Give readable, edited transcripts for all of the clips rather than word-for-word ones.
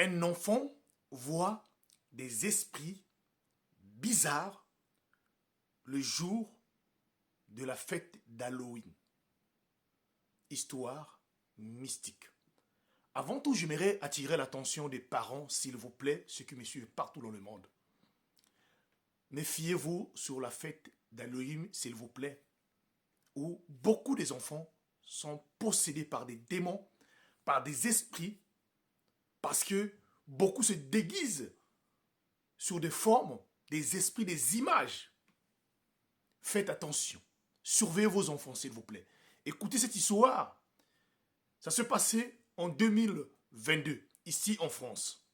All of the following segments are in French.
Un enfant voit des esprits bizarres le jour de la fête d'Halloween. Histoire mystique. Avant tout, j'aimerais attirer l'attention des parents, s'il vous plaît, ceux qui me suivent partout dans le monde. Méfiez-vous sur la fête d'Halloween, s'il vous plaît, où beaucoup des enfants sont possédés par des démons, par des esprits, parce que beaucoup se déguisent sur des formes, des esprits, des images. Faites attention. Surveillez vos enfants, s'il vous plaît. Écoutez cette histoire. Ça se passait en 2022, ici en France.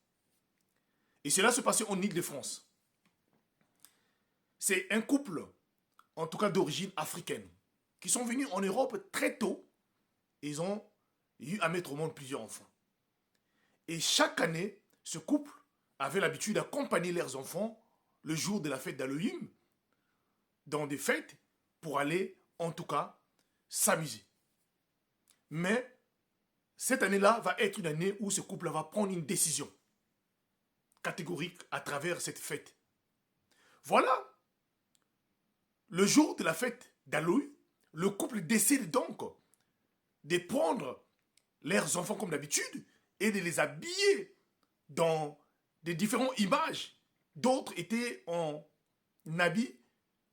Et cela se passait en Île-de-France. C'est un couple, en tout cas d'origine africaine, qui sont venus en Europe très tôt. Ils ont eu à mettre au monde plusieurs enfants. Et chaque année, ce couple avait l'habitude d'accompagner leurs enfants le jour de la fête d'Halloween dans des fêtes pour aller, en tout cas, s'amuser. Mais cette année-là va être une année où ce couple va prendre une décision catégorique à travers cette fête. Voilà, le jour de la fête d'Halloween, le couple décide donc de prendre leurs enfants comme d'habitude et de les habiller dans des différentes images. D'autres étaient en habit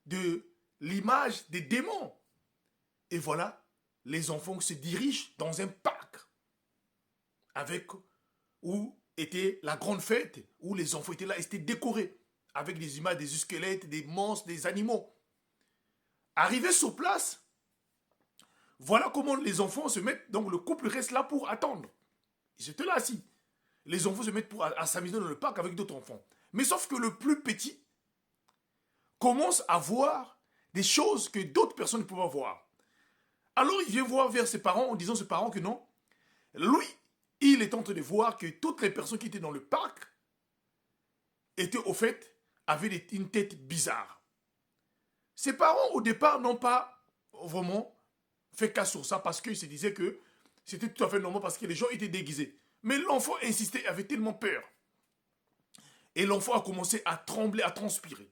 de l'image des démons. Et voilà, les enfants se dirigent dans un parc avec où était la grande fête, où les enfants étaient là, et étaient décorés avec des images, des squelettes, des monstres, des animaux. Arrivés sur place, voilà comment les enfants se mettent, donc le couple reste là pour attendre. Ils étaient là assis. Les enfants se mettent à s'amuser dans le parc avec d'autres enfants. Mais sauf que le plus petit commence à voir des choses que d'autres personnes ne pouvaient voir. Alors il vient voir vers ses parents en disant à ses parents que non, lui, il est en train de voir que toutes les personnes qui étaient dans le parc étaient au fait, avaient une tête bizarre. Ses parents au départ n'ont pas vraiment fait cas sur ça parce qu'ils se disaient que c'était tout à fait normal parce que les gens étaient déguisés. Mais l'enfant insistait, avait tellement peur. Et l'enfant a commencé à trembler, à transpirer.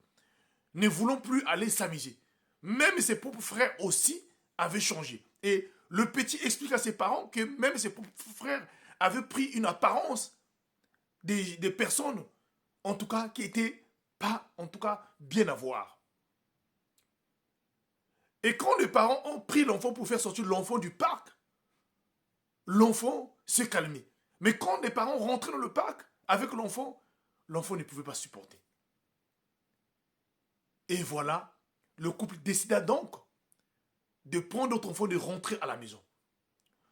Ne voulant plus aller s'amuser. Même ses propres frères aussi avaient changé. Et le petit explique à ses parents que même ses propres frères avaient pris une apparence des personnes, en tout cas, qui n'étaient pas, en tout cas, bien à voir. Et quand les parents ont pris l'enfant pour faire sortir l'enfant du parc, l'enfant s'est calmé. Mais quand les parents rentraient dans le parc avec l'enfant, l'enfant ne pouvait pas supporter. Et voilà, le couple décida donc de prendre notre enfant et de rentrer à la maison.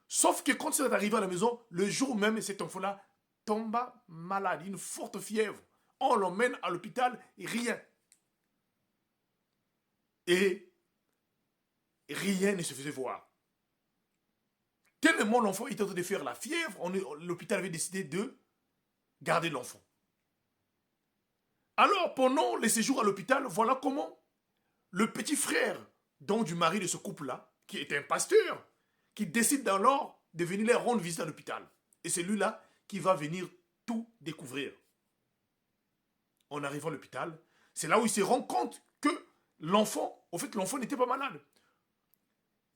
Sauf que quand il est arrivé à la maison, le jour même, cet enfant-là tomba malade, une forte fièvre. On l'emmène à l'hôpital et rien. Et rien ne se faisait voir. Tellement l'enfant était en train de faire la fièvre, l'hôpital avait décidé de garder l'enfant. Alors, pendant les séjours à l'hôpital, voilà comment le petit frère donc du mari de ce couple-là, qui est un pasteur, qui décide alors de venir les rendre visite à l'hôpital. Et c'est lui-là qui va venir tout découvrir. En arrivant à l'hôpital, c'est là où il se rend compte que l'enfant, au fait, l'enfant n'était pas malade.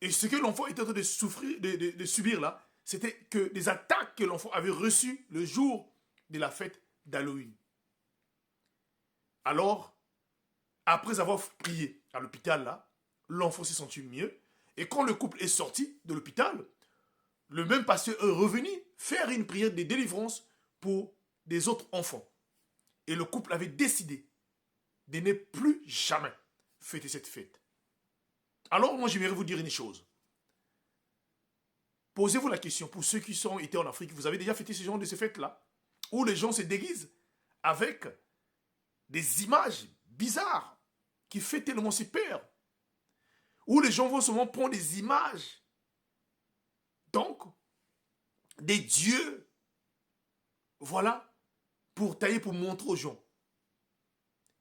Et ce que l'enfant était en train de souffrir, de subir là, c'était que des attaques que l'enfant avait reçues le jour de la fête d'Halloween. Alors, après avoir prié à l'hôpital là, l'enfant s'est senti mieux. Et quand le couple est sorti de l'hôpital, le même pasteur est revenu faire une prière de délivrance pour des autres enfants. Et le couple avait décidé de ne plus jamais fêter cette fête. Alors moi j'aimerais vous dire une chose. Posez-vous la question, pour ceux qui sont été en Afrique, vous avez déjà fêté ce genre de ces fêtes-là, où les gens se déguisent avec des images bizarres qui font tellement si peur, où les gens vont souvent prendre des images, donc, des dieux, voilà, pour tailler, pour montrer aux gens.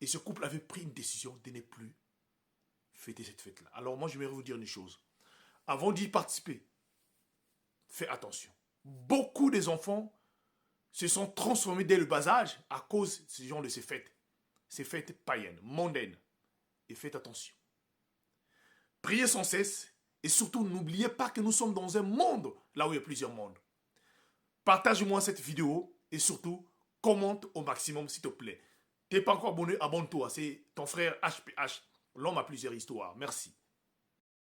Et ce couple avait pris une décision de ne plus fêter cette fête-là. Alors moi, je vais vous dire une chose. Avant d'y participer, faites attention. Beaucoup des enfants se sont transformés dès le bas âge à cause de ce genre de ces fêtes païennes, mondaines. Et faites attention. Priez sans cesse et surtout n'oubliez pas que nous sommes dans un monde là où il y a plusieurs mondes. Partage-moi cette vidéo et surtout commente au maximum s'il te plaît. T'es pas encore abonné, abonne-toi. C'est ton frère HPH, l'homme à plusieurs histoires. Merci.